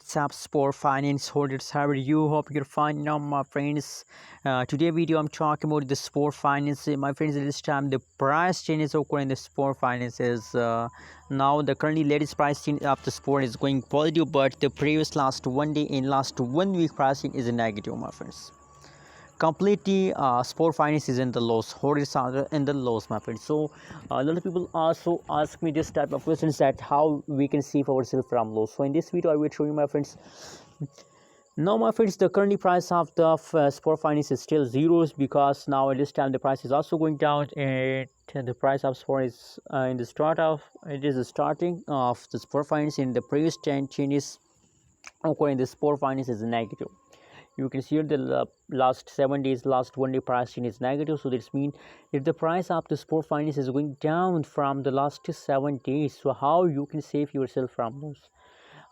What's up, Spore Finance holders? How are you? Hope you're fine now, my friends. Today video I'm talking about the Spore Finance. My friends, this time the price changes occur in the Spore Finance is now the currently latest pricing of the Spore is going positive, but the previous last 1 day in last 1 week pricing is negative, my friends. Completely Spore Finance is in the loss, holders are in the loss, my friends. So a lot of people also ask me this type of questions, that how we can save ourselves from loss. So in this video I will show you, my friends. Now, my friends, the currently price of the Spore Finance is still zeros, because now at this time the price is also going down, and the price of Spore is in the start of it is the starting of the Spore Finance in the previous 10 changes according to the Spore Finance is negative. You can see here the last 7 days, last 1 day pricing is negative. So this means if the price of the Spore Finance is going down from the last 7 days, so how you can save yourself from loss?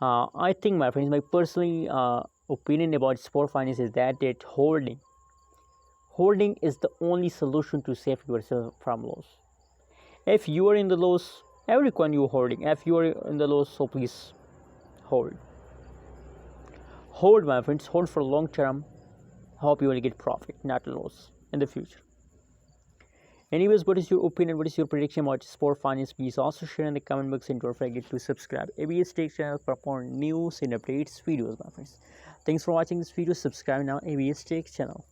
I think, my friends, my personal opinion about Spore Finance is that holding is the only solution to save yourself from loss. If you are in the loss, every coin you are holding, if you are in the loss, so please hold, my friends, hold for long term. Hope you will get profit, not loss in the future. Anyways, what is your opinion, what is your prediction about Spore Finance? Please also share in the comment box, and don't forget to subscribe ABS Tech channel for more news and updates videos, my friends. Thanks for watching this video. Subscribe now, ABS Tech channel.